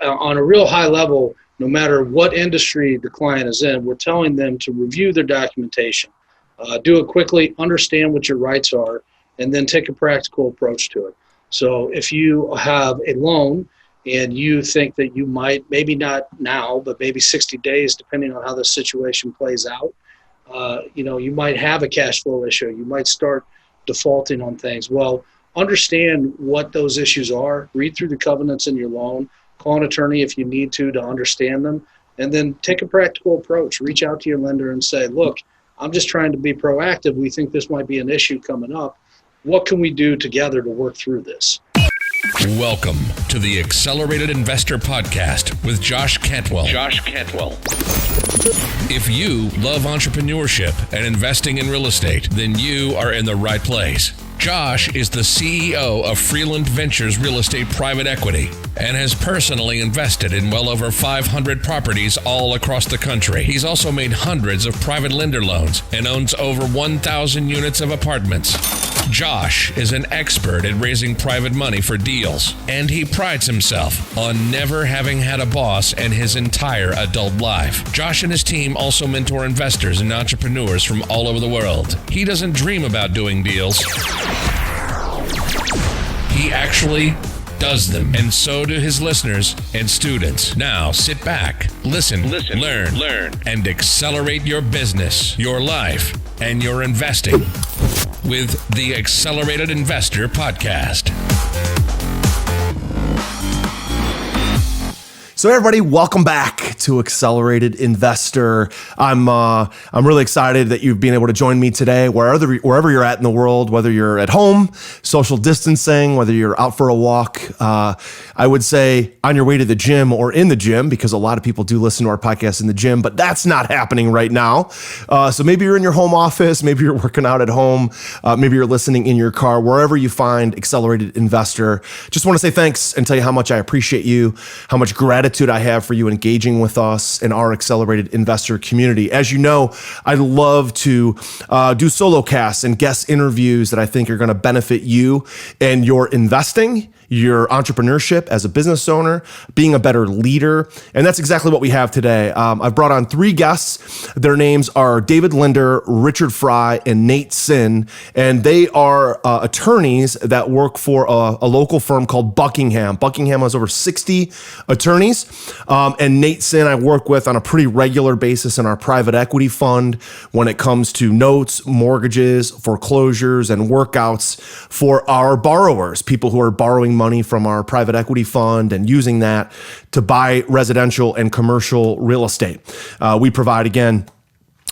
on a real high level, no matter what industry the client is in, we're telling them to review their documentation, do it quickly, understand what your rights are, and then take a practical approach to it. So if you have a loan and you think that you might, maybe not now, but maybe 60 days, depending on how the situation plays out, you might have a cash flow issue. You might start defaulting on things. Well, understand what those issues are, read through the covenants in your loan, call an attorney if you need to understand them, and then take a practical approach. Reach out to your lender and say, look, I'm just trying to be proactive. We think this might be an issue coming up. What can we do together to work through this? Welcome to the Accelerated Investor Podcast with Josh Cantwell. If you love entrepreneurship and investing in real estate, then you are in the right place. Josh is the CEO of Freeland Ventures Real Estate Private Equity and has personally invested in well over 500 properties all across the country. He's also made hundreds of private lender loans and owns over 1,000 units of apartments. Josh is an expert at raising private money for deals, and he prides himself on never having had a boss in his entire adult life. Josh and his team also mentor investors and entrepreneurs from all over the world. He doesn't dream about doing deals. He actually does them, and so do his listeners and students. Now sit back, listen, learn, and accelerate your business, your life, and your investing with the Accelerated Investor Podcast. So everybody, welcome back to Accelerated Investor. I'm really excited that you've been able to join me today, wherever you're at in the world, whether you're at home, social distancing, whether you're out for a walk. I would say on your way to the gym or in the gym, because a lot of people do listen to our podcast in the gym, but that's not happening right now. So maybe you're in your home office, maybe you're working out at home, maybe you're listening in your car, wherever you find Accelerated Investor. Just want to say thanks and tell you how much I appreciate you, how much gratitude I have for you engaging with us in our Accelerated Investor community. As you know, I love to do solo casts and guest interviews that I think are going to benefit you and your investing, your entrepreneurship as a business owner, being a better leader. And that's exactly what we have today. I've brought on three guests. Their names are David Linder, Richard Fry, and Nate Sin. And they are attorneys that work for a local firm called Buckingham. Buckingham has over 60 attorneys. And Nate Sin I work with on a pretty regular basis in our private equity fund when it comes to notes, mortgages, foreclosures, and workouts for our borrowers, people who are borrowing money from our private equity fund and using that to buy residential and commercial real estate. We provide, again,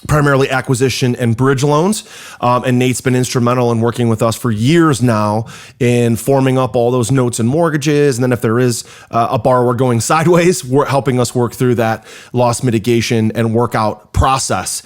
primarily acquisition and bridge loans. And Nate's been instrumental in working with us for years now in forming up all those notes and mortgages. And then if there is a borrower going sideways, we're helping us work through that loss mitigation and workout process.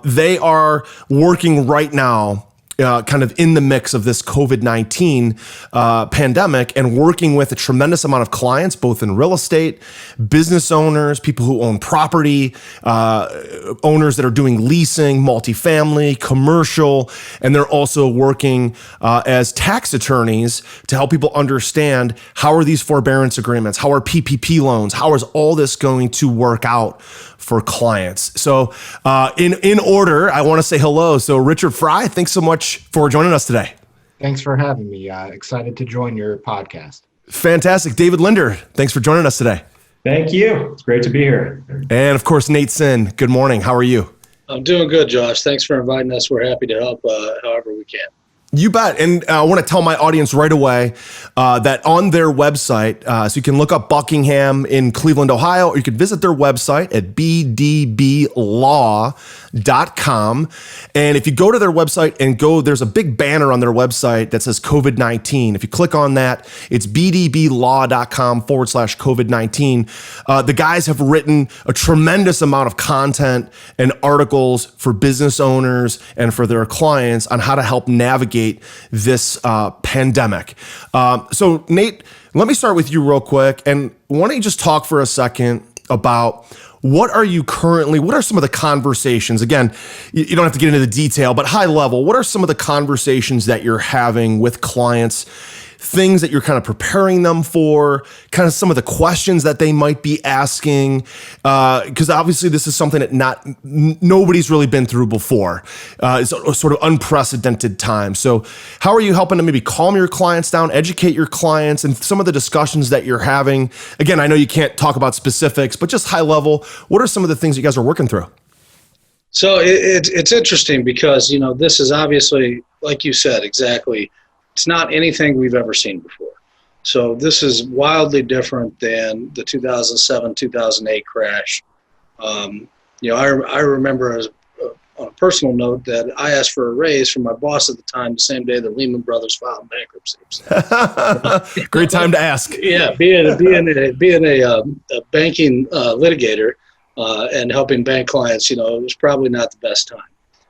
They are working right now kind of in the mix of this COVID-19 pandemic and working with a tremendous amount of clients, both in real estate, business owners, people who own property, owners that are doing leasing, multifamily, commercial, and they're also working as tax attorneys to help people understand how are these forbearance agreements, how are PPP loans, how is all this going to work out for clients. So in order, I want to say hello. So Richard Fry, thanks so much for joining us today. Thanks for having me. Excited to join your podcast. Fantastic. David Linder, thanks for joining us today. Thank you. It's great to be here. And of course, Nate Sin, good morning. How are you? I'm doing good, Josh. Thanks for inviting us. We're happy to help however we can. You bet. And I want to tell my audience right away that on their website, so you can look up Buckingham in Cleveland, Ohio, or you can visit their website at bdblaw.com. And if you go to their website and there's a big banner on their website that says COVID-19. If you click on that, it's bdblaw.com/COVID-19. The guys have written a tremendous amount of content and articles for business owners and for their clients on how to help navigate this pandemic. So Nate, let me start with you real quick. And why don't you just talk for a second about what are some of the conversations? Again, you don't have to get into the detail, but high level, what are some of the conversations that you're having with clients things that you're kind of preparing them for, kind of some of the questions that they might be asking? Because obviously this is something that nobody's really been through before. It's a sort of unprecedented time. So how are you helping to maybe calm your clients down, educate your clients, and some of the discussions that you're having? Again, I know you can't talk about specifics, but just high level, what are some of the things you guys are working through? So it's interesting because, this is obviously, like you said, exactly, it's not anything we've ever seen before. So this is wildly different than the 2007, 2008 crash. I remember on a personal note that I asked for a raise from my boss at the time, the same day that Lehman Brothers filed bankruptcy. Great time to ask. Yeah, being a banking litigator and helping bank clients, it was probably not the best time.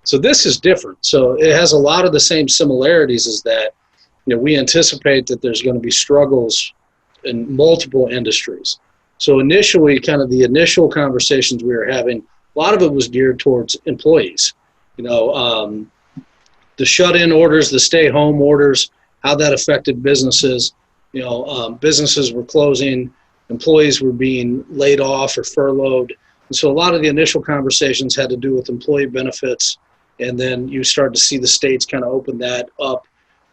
So this is different. So it has a lot of the same similarities as that. We anticipate that there's going to be struggles in multiple industries. So initially, kind of the initial conversations we were having, a lot of it was geared towards employees. The shut-in orders, the stay-home orders, how that affected businesses. Businesses were closing, employees were being laid off or furloughed. And so a lot of the initial conversations had to do with employee benefits, and then you start to see the states kind of open that up,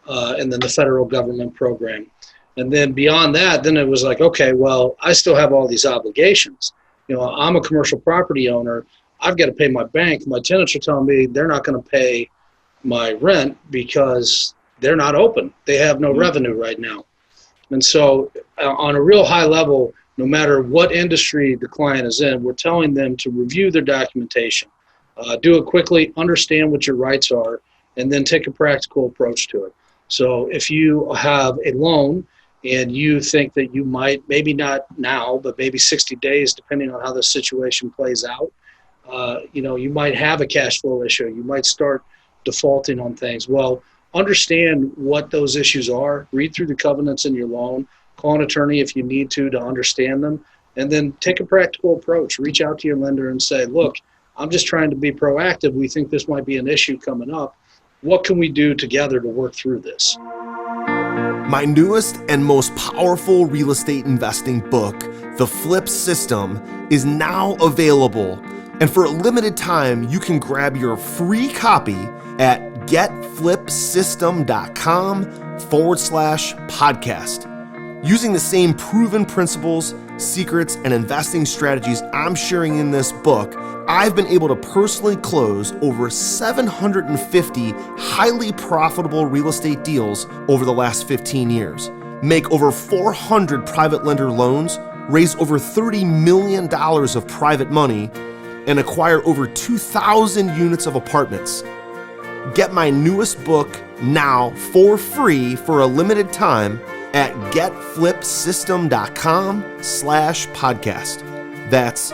and then the federal government program. And then beyond that, then it was like, okay, well, I still have all these obligations. I'm a commercial property owner. I've got to pay my bank. My tenants are telling me they're not going to pay my rent because they're not open. They have no revenue right now. And so on a real high level, no matter what industry the client is in, we're telling them to review their documentation, do it quickly, understand what your rights are, and then take a practical approach to it. So if you have a loan and you think that you might, maybe not now, but maybe 60 days, depending on how the situation plays out, you might have a cash flow issue. You might start defaulting on things. Well, understand what those issues are, read through the covenants in your loan, call an attorney if you need to understand them, and then take a practical approach. Reach out to your lender and say, look, I'm just trying to be proactive. We think this might be an issue coming up. What can we do together to work through this? My newest and most powerful real estate investing book, The Flip System, is now available. And for a limited time, you can grab your free copy at getflipsystem.com/podcast. Using the same proven principles, secrets, and investing strategies I'm sharing in this book, I've been able to personally close over 750 highly profitable real estate deals over the last 15 years, make over 400 private lender loans, raise over $30 million of private money, and acquire over 2,000 units of apartments. Get my newest book now for free for a limited time at getflipsystem.com/podcast. That's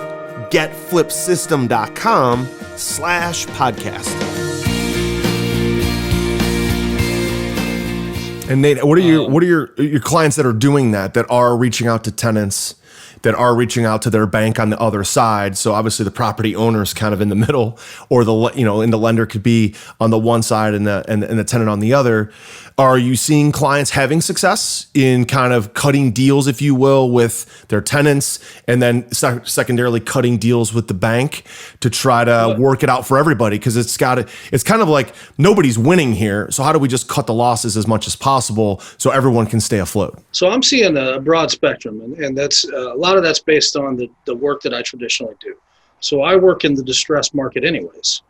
getflipsystem.com/podcast. And Nate, what are your clients that are doing that are reaching out to tenants, that are reaching out to their bank on the other side? So obviously the property owner's kind of in the middle, or the lender could be on the one side and the tenant on the other. Are you seeing clients having success in kind of cutting deals, if you will, with their tenants, and then secondarily cutting deals with the bank to try to work it out for everybody? Because it's kind of like nobody's winning here. So how do we just cut the losses as much as possible so everyone can stay afloat? So I'm seeing a broad spectrum, and that's a lot of that's based on the work that I traditionally do. So I work in the distressed market anyways.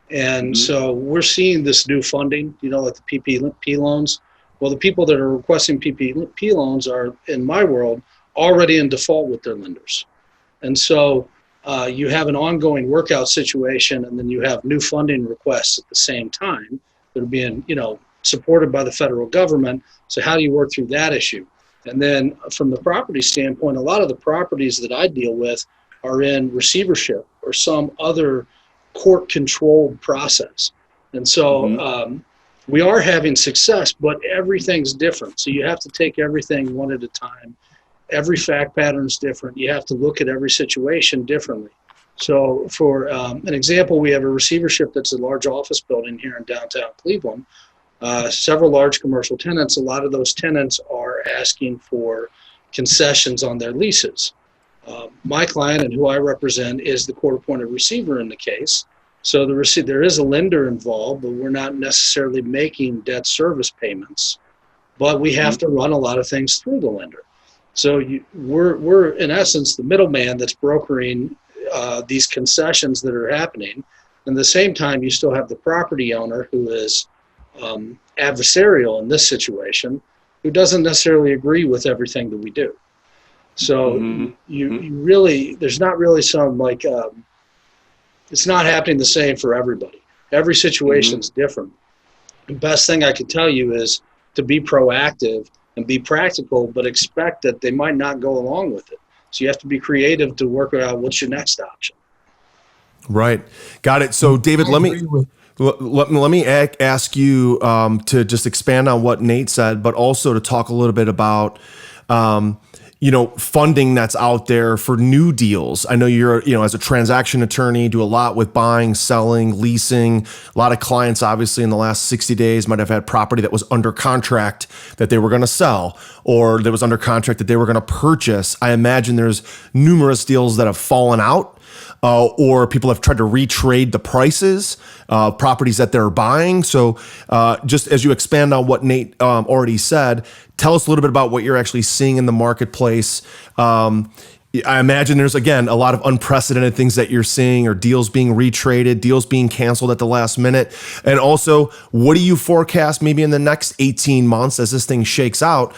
And so we're seeing this new funding, like the PPP loans. Well, the people that are requesting PPP loans are, in my world, already in default with their lenders. And so you have an ongoing workout situation, and then you have new funding requests at the same time that are being, supported by the federal government. So how do you work through that issue? And then from the property standpoint, a lot of the properties that I deal with are in receivership or some other court-controlled process. And so we are having success, but everything's different. So you have to take everything one at a time. Every fact pattern is different. You have to look at every situation differently. So for an example, we have a receivership that's a large office building here in downtown Cleveland. several large commercial tenants. A lot of those tenants are asking for concessions on their leases. My client and who I represent is the court-appointed receiver in the case. So there is a lender involved, but we're not necessarily making debt service payments. But we have to run a lot of things through the lender. So we're in essence the middleman that's brokering these concessions that are happening. And at the same time, you still have the property owner who is adversarial in this situation, who doesn't necessarily agree with everything that we do. So you really, there's not really some it's not happening the same for everybody. Every situation is different. The best thing I could tell you is to be proactive and be practical, but expect that they might not go along with it. So you have to be creative to work out what's your next option. Right. Got it. So David, let me ask you to just expand on what Nate said, but also to talk a little bit about, funding that's out there for new deals. I know you're, as a transaction attorney, do a lot with buying, selling, leasing. A lot of clients, obviously, in the last 60 days might have had property that was under contract that they were going to sell, or that was under contract that they were going to purchase. I imagine there's numerous deals that have fallen out. Or people have tried to retrade the prices, properties that they're buying. So just as you expand on what Nate already said, tell us a little bit about what you're actually seeing in the marketplace. I imagine there's, again, a lot of unprecedented things that you're seeing, or deals being retraded, deals being canceled at the last minute. And also, what do you forecast maybe in the next 18 months as this thing shakes out?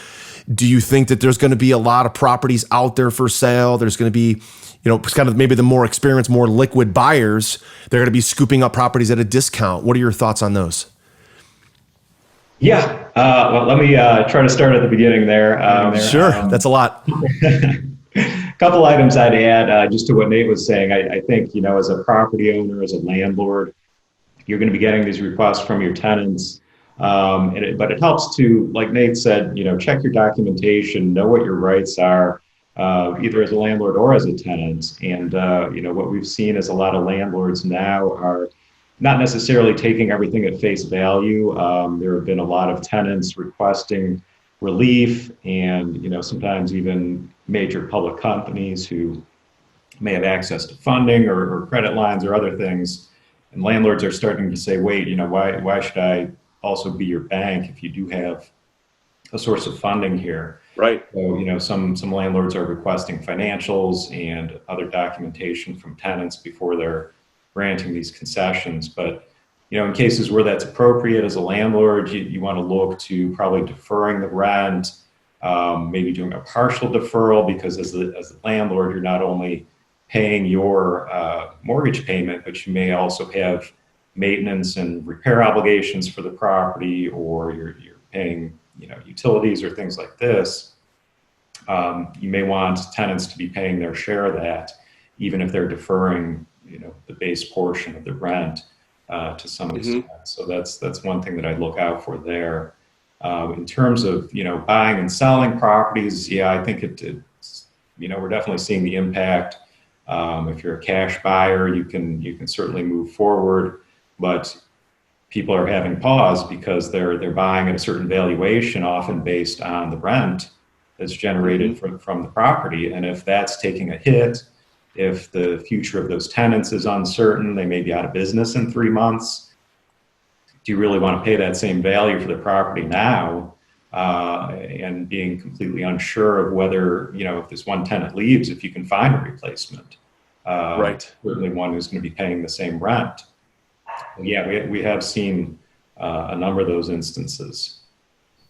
Do you think that there's going to be a lot of properties out there for sale? There's going to be kind of maybe the more experienced, more liquid buyers, they're going to be scooping up properties at a discount. What are your thoughts on those? Yeah. Well, let me try to start at the beginning there. Sure. That's a lot. A couple items I'd add just to what Nate was saying. I think, as a property owner, as a landlord, you're going to be getting these requests from your tenants. But it helps to, like Nate said, check your documentation, know what your rights are. Either as a landlord or as a tenant. And, what we've seen is a lot of landlords now are not necessarily taking everything at face value. There have been a lot of tenants requesting relief, and, sometimes even major public companies who may have access to funding or credit lines or other things. And landlords are starting to say, wait, why should I also be your bank if you do have a source of funding here? Right. So, some landlords are requesting financials and other documentation from tenants before they're granting these concessions. But, in cases where that's appropriate as a landlord, you want to look to probably deferring the rent, maybe doing a partial deferral, because as the landlord, you're not only paying your mortgage payment, but you may also have maintenance and repair obligations for the property, or you're paying utilities or things like this. You may want tenants to be paying their share of that, even if they're deferring, the base portion of the rent to some extent. So that's one thing that I'd look out for there. In terms of buying and selling properties, yeah, I think it's we're definitely seeing the impact. If you're a cash buyer, you can certainly move forward, but people are having pause because they're buying at a certain valuation, often based on the rent that's generated from the property. And if that's taking a hit, if the future of those tenants is uncertain, they may be out of business in 3 months. Do you really want to pay that same value for the property now? And being completely unsure of whether, if this one tenant leaves, if you can find a replacement. Right. Certainly one who's going to be paying the same rent. Yeah, we have seen a number of those instances.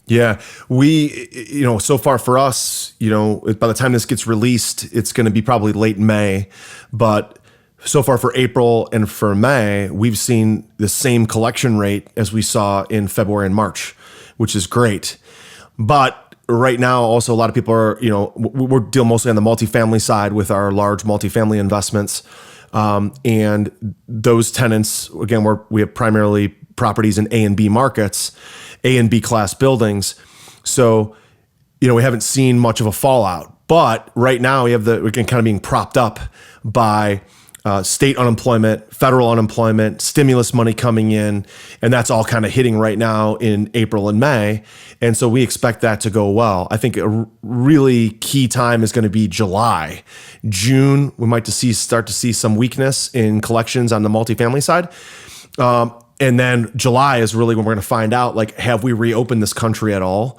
Yeah, so far for us, by the time this gets released, it's going to be probably late May. But so far for April and for May, we've seen the same collection rate as we saw in February and March, which is great. But right now, also, a lot of people are, we're dealing mostly on the multifamily side with our large multifamily investments. And those tenants, again, we have primarily properties in A and B markets, A and B class buildings. So, we haven't seen much of a fallout, but right now we're kind of being propped up by state unemployment, federal unemployment, stimulus money coming in, and that's all kind of hitting right now in April and May. And so we expect that to go well. I think a really key time is going to be July. June, we might start to see some weakness in collections on the multifamily side. And then July is really when we're going to find out, like, have we reopened this country at all?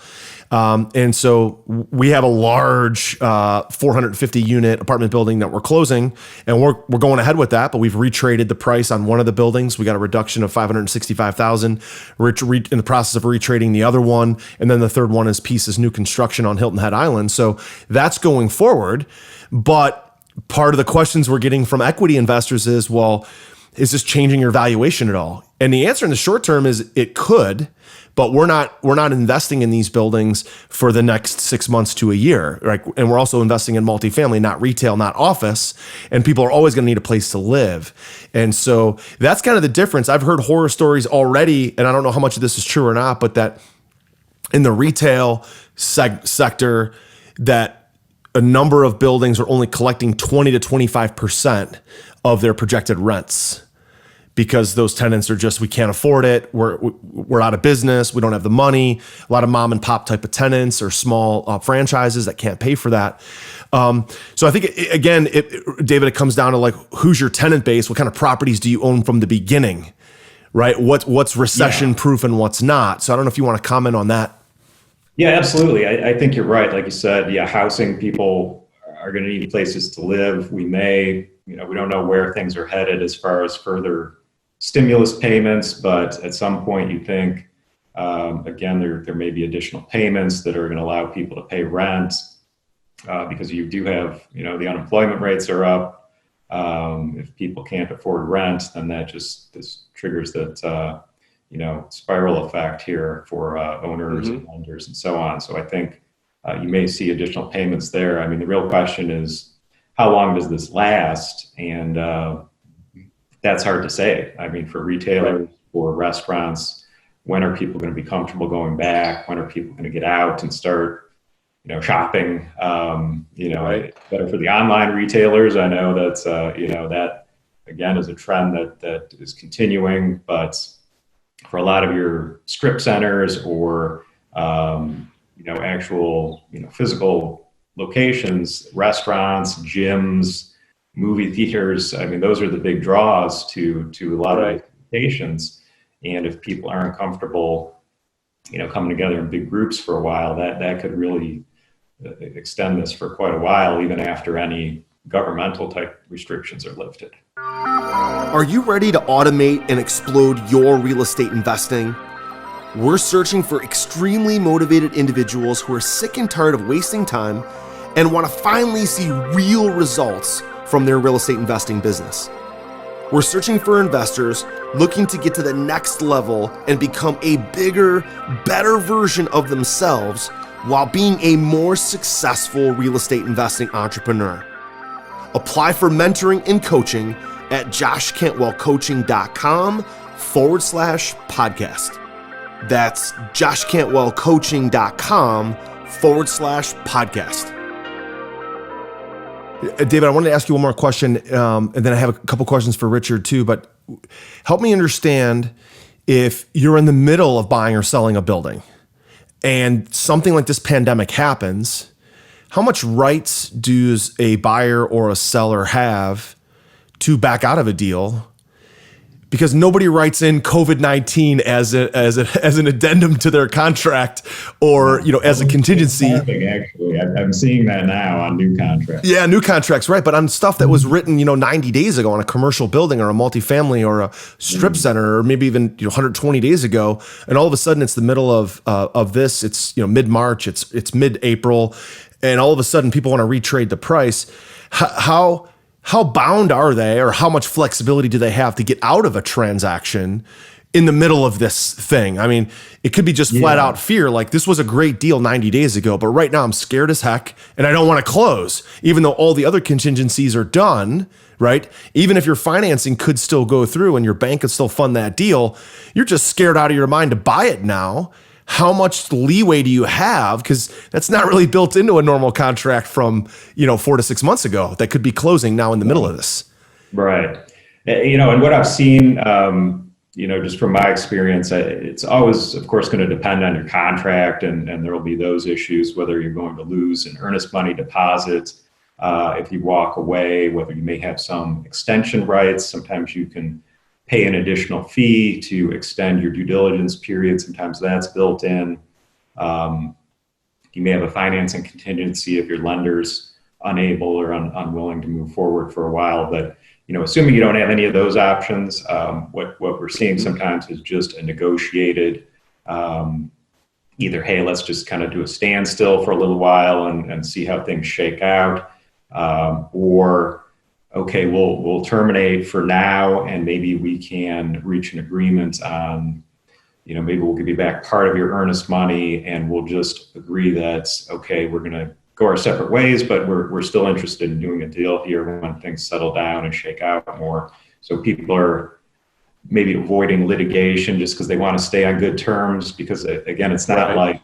And so we have a large 450 unit apartment building that we're closing, and we're going ahead with that, but we've retraded the price on one of the buildings. We got a reduction of $565,000. We're in the process of retrading the other one. And then the third one is new construction on Hilton Head Island. So that's going forward. But part of the questions we're getting from equity investors is, well, is this changing your valuation at all? And the answer in the short term is it could, but we're not investing in these buildings for the next 6 months to a year, right? And we're also investing in multifamily, not retail, not office. And people are always going to need a place to live. And so that's kind of the difference. I've heard horror stories already, and I don't know how much of this is true or not, but that in the retail sector, that a number of buildings are only collecting 20 to 25% of their projected rents, because those tenants are just, we can't afford it. We're out of business. We don't have the money. A lot of mom and pop type of tenants or small franchises that can't pay for that. So I think, David, it comes down to, like, who's your tenant base? What kind of properties do you own from the beginning, right? What's recession proof and what's not? So I don't know if you want to comment on that. Yeah, absolutely. I think you're right. Like you said, housing, people are going to need places to live. We don't know where things are headed as far as further stimulus payments, but at some point you think, again, there may be additional payments that are going to allow people to pay rent, because you do have, the unemployment rates are up. If people can't afford rent, then that this triggers that, spiral effect here for owners and lenders and so on. So I think you may see additional payments there. I mean, the real question is, how long does this last? And that's hard to say. I mean, for retailers, for restaurants, when are people going to be comfortable going back? When are people going to get out and start, shopping? Better for the online retailers. I know that's, that again is a trend that is continuing, but for a lot of your strip centers or, actual, physical locations, restaurants, gyms, movie theaters. I mean, those are the big draws to a lot of locations. And if people aren't comfortable, coming together in big groups for a while, that could really extend this for quite a while, even after any governmental type restrictions are lifted. Are you ready to automate and explode your real estate investing? We're searching for extremely motivated individuals who are sick and tired of wasting time and want to finally see real results from their real estate investing business. We're searching for investors looking to get to the next level and become a bigger, better version of themselves while being a more successful real estate investing entrepreneur. Apply for mentoring and coaching at joshcantwellcoaching.com/podcast. That's joshcantwellcoaching.com/podcast. David, I wanted to ask you one more question, and then I have a couple questions for Richard too, but help me understand, if you're in the middle of buying or selling a building and something like this pandemic happens, how much rights does a buyer or a seller have to back out of a deal? Because nobody writes in COVID-19 as an addendum to their contract, or as a contingency. Actually, I'm seeing that now on new contracts. Yeah, new contracts, right? But on stuff that was written 90 days ago on a commercial building or a multifamily or a strip center, or maybe even 120 days ago, and all of a sudden it's the middle of this. It's mid-March. It's mid-April, and all of a sudden people want to retrade the price. How bound are they, or how much flexibility do they have to get out of a transaction in the middle of this thing? I mean, it could be just flat out fear. Like, this was a great deal 90 days ago, but right now I'm scared as heck and I don't want to close, even though all the other contingencies are done, right? Even if your financing could still go through and your bank could still fund that deal, you're just scared out of your mind to buy it now. How much leeway do you have? Because that's not really built into a normal contract from 4 to 6 months ago that could be closing now in the middle of this. Right. And what I've seen, just from my experience, it's always, of course, going to depend on your contract, and there will be those issues, whether you're going to lose an earnest money deposit if you walk away, whether you may have some extension rights. Sometimes you can pay an additional fee to extend your due diligence period. Sometimes that's built in. You may have a financing contingency if your lender's unable or unwilling to move forward for a while. But assuming you don't have any of those options, what we're seeing sometimes is just a negotiated either, hey, let's just kind of do a standstill for a little while and see how things shake out, or okay, we'll terminate for now, and maybe we can reach an agreement on, maybe we'll give you back part of your earnest money, and we'll just agree that, okay, we're going to go our separate ways, but we're still interested in doing a deal here when things settle down and shake out more. So people are maybe avoiding litigation just because they want to stay on good terms, because again, it's not like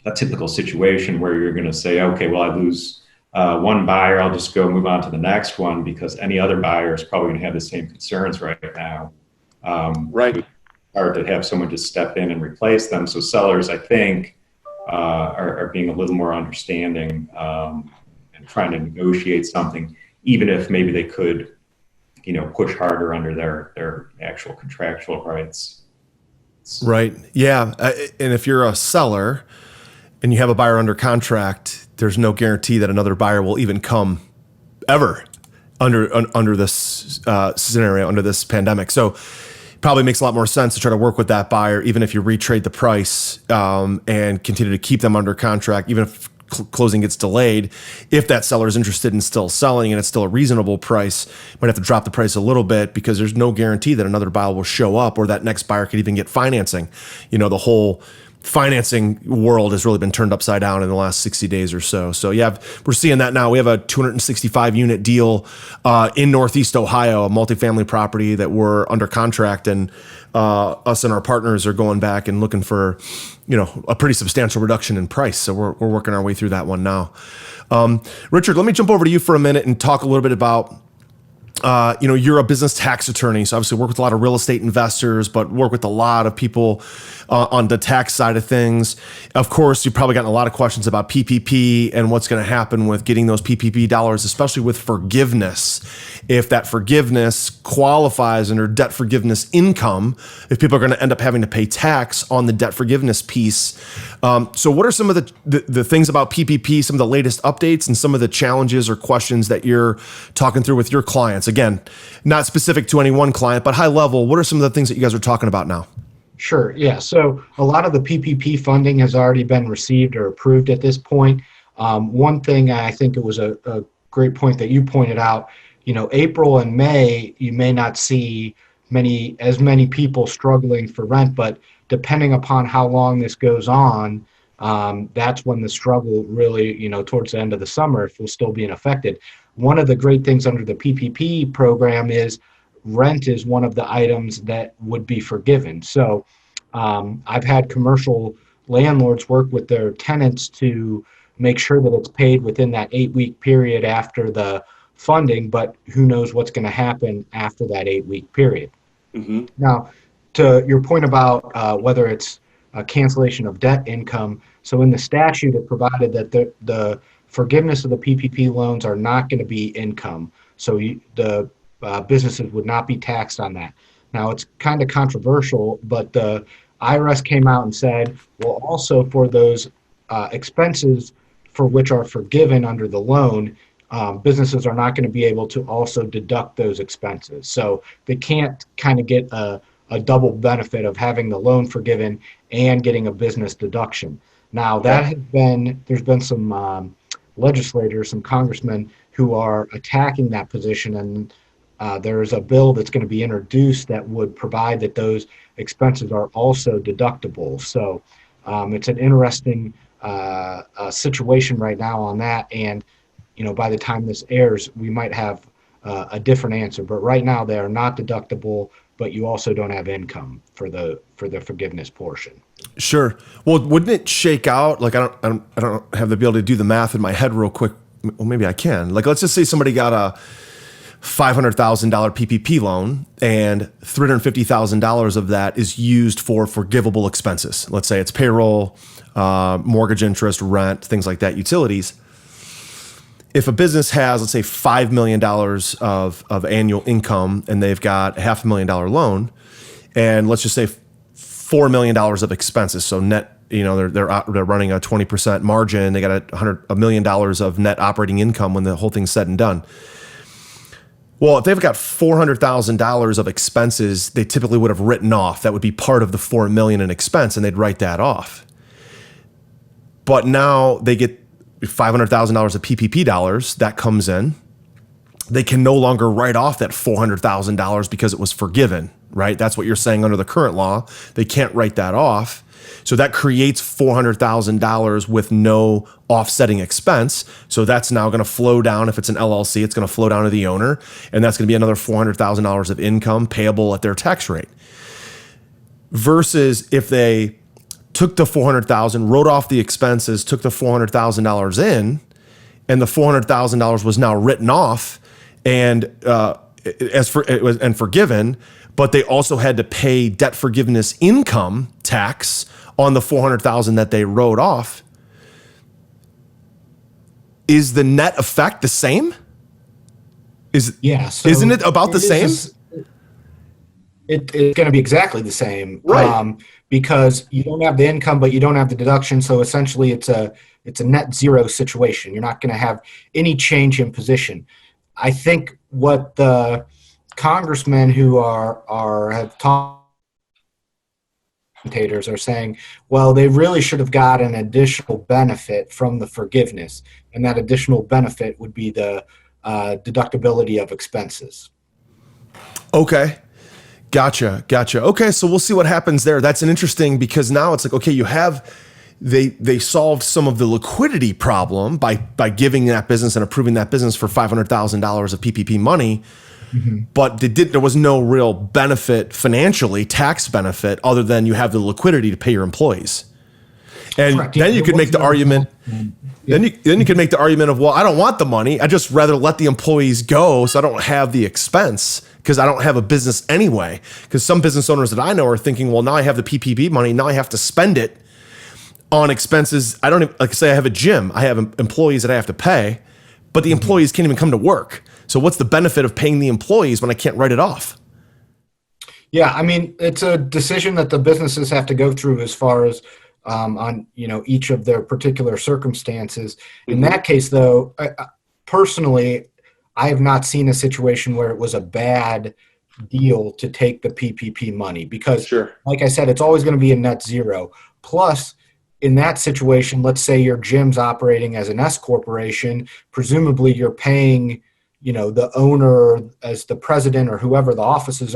a typical situation where you're going to say, okay, well, I lose one buyer, I'll just go move on to the next one, because any other buyer is probably going to have the same concerns right now. It's hard to have someone just step in and replace them. So sellers, I think, are being a little more understanding and trying to negotiate something, even if maybe they could, push harder under their actual contractual rights. Right. Yeah. And if you're a seller and you have a buyer under contract, there's no guarantee that another buyer will even come ever under this scenario, under this pandemic. So it probably makes a lot more sense to try to work with that buyer, even if you retrade the price and continue to keep them under contract, even if closing gets delayed. If that seller is interested in still selling and it's still a reasonable price, you might have to drop the price a little bit, because there's no guarantee that another buyer will show up or that next buyer could even get financing. The whole financing world has really been turned upside down in the last 60 days or so. So yeah, we're seeing that now. We have a 265 unit deal in Northeast Ohio, a multifamily property that we're under contract, and us and our partners are going back and looking for, a pretty substantial reduction in price. So we're working our way through that one now. Richard, let me jump over to you for a minute and talk a little bit about you're a business tax attorney, so obviously work with a lot of real estate investors, but work with a lot of people on the tax side of things. Of course, you've probably gotten a lot of questions about PPP and what's going to happen with getting those PPP dollars, especially with forgiveness. If that forgiveness qualifies under debt forgiveness income, if people are going to end up having to pay tax on the debt forgiveness piece. So what are some of the things about PPP, some of the latest updates, and some of the challenges or questions that you're talking through with your clients? Again, not specific to any one client, but high level, what are some of the things that you guys are talking about now? Sure. Yeah. So a lot of the PPP funding has already been received or approved at this point. One thing, I think it was a great point that you pointed out, April and May, you may not see as many people struggling for rent, but depending upon how long this goes on, that's when the struggle really, towards the end of the summer, if we're still being affected. One of the great things under the PPP program is rent is one of the items that would be forgiven. So I've had commercial landlords work with their tenants to make sure that it's paid within that 8-week period after the funding, but who knows what's going to happen after that 8-week period. Mm-hmm. Now, to your point about whether it's a cancellation of debt income, so in the statute, it provided that the forgiveness of the PPP loans are not going to be income. So the businesses would not be taxed on that. Now, it's kind of controversial, but the IRS came out and said, well, also for those expenses for which are forgiven under the loan, businesses are not going to be able to also deduct those expenses. So they can't kind of get a double benefit of having the loan forgiven and getting a business deduction. Now, there's been some legislators, some congressmen who are attacking that position, and there's a bill that's going to be introduced that would provide that those expenses are also deductible. So it's an interesting situation right now on that, and by the time this airs, we might have a different answer. But right now, they are not deductible, but you also don't have income for the forgiveness portion. Sure. Well, wouldn't it shake out? Like I don't have the ability to do the math in my head real quick. Well, maybe I can. Like, let's just say somebody got a $500,000 PPP loan, and $350,000 of that is used for forgivable expenses. Let's say it's payroll, mortgage interest, rent, things like that, utilities. If a business has, let's say, $5 million of annual income and they've got a $500,000 loan, and let's just say $4 million of expenses, so net, they're running a 20% margin, they got $1 million of net operating income when the whole thing's said and done. Well, if they've got $400,000 of expenses, they typically would have written off. That would be part of the $4 million in expense, and they'd write that off. But now they get $500,000 of PPP dollars that comes in. They can no longer write off that $400,000 because it was forgiven, right? That's what you're saying under the current law. They can't write that off. So that creates $400,000 with no offsetting expense. So that's now going to flow down. If it's an LLC, it's going to flow down to the owner, and that's going to be another $400,000 of income payable at their tax rate. Versus if they took the $400,000, wrote off the expenses, took the $400,000 in, and the $400,000 was now written off and forgiven, but they also had to pay debt forgiveness income tax on the $400,000 that they wrote off. Is the net effect the same? Isn't it about the same? It's going to be exactly the same, right? Because you don't have the income, but you don't have the deduction. So essentially, it's a net zero situation. You're not going to have any change in position. I think what the congressmen who have talked are saying, well, they really should have got an additional benefit from the forgiveness, and that additional benefit would be the deductibility of expenses. Okay. Gotcha. Okay, so we'll see what happens there. That's an interesting, because now it's like, okay, they solved some of the liquidity problem by giving that business and approving that business for $500,000 of PPP money. Mm-hmm. But there was no real benefit financially, tax benefit, other than you have the liquidity to pay your employees. And correct. Then you could make the argument. Then you could make the argument of, well, I don't want the money. I just rather let the employees go, so I don't have the expense, because I don't have a business anyway. Because some business owners that I know are thinking, well, now I have the PPP money, now I have to spend it on expenses. I don't even, like, say I have a gym, I have employees that I have to pay, but the employees can't even come to work. So what's the benefit of paying the employees when I can't write it off? Yeah, I mean, it's a decision that the businesses have to go through as far as on each of their particular circumstances. In that case, though, personally, I have not seen a situation where it was a bad deal to take the PPP money, because, like I said, it's always going to be a net zero. Plus, in that situation, let's say your gym's operating as an S corporation, presumably you're paying the owner as the president or whoever the officers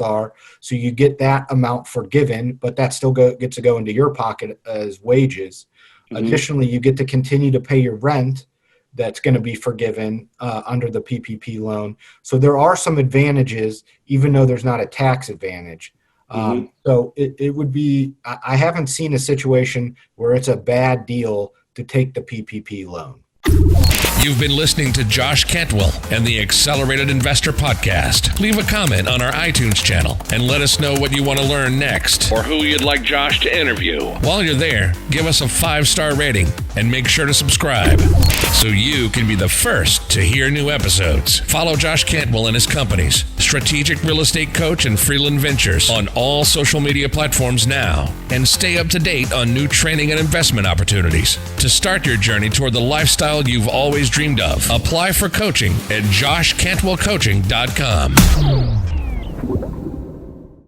are. So you get that amount forgiven, but that still gets to go into your pocket as wages. Mm-hmm. Additionally, you get to continue to pay your rent that's going to be forgiven under the PPP loan. So there are some advantages, even though there's not a tax advantage. So it would be, I haven't seen a situation where it's a bad deal to take the PPP loan. You've been listening to Josh Cantwell and the Accelerated Investor Podcast. Leave a comment on our iTunes channel and let us know what you want to learn next or who you'd like Josh to interview. While you're there, give us a 5-star rating and make sure to subscribe so you can be the first to hear new episodes. Follow Josh Cantwell and his companies, Strategic Real Estate Coach and Freeland Ventures, on all social media platforms now, and stay up to date on new training and investment opportunities to start your journey toward the lifestyle you've always dreamed of. Apply for coaching at joshcantwellcoaching.com.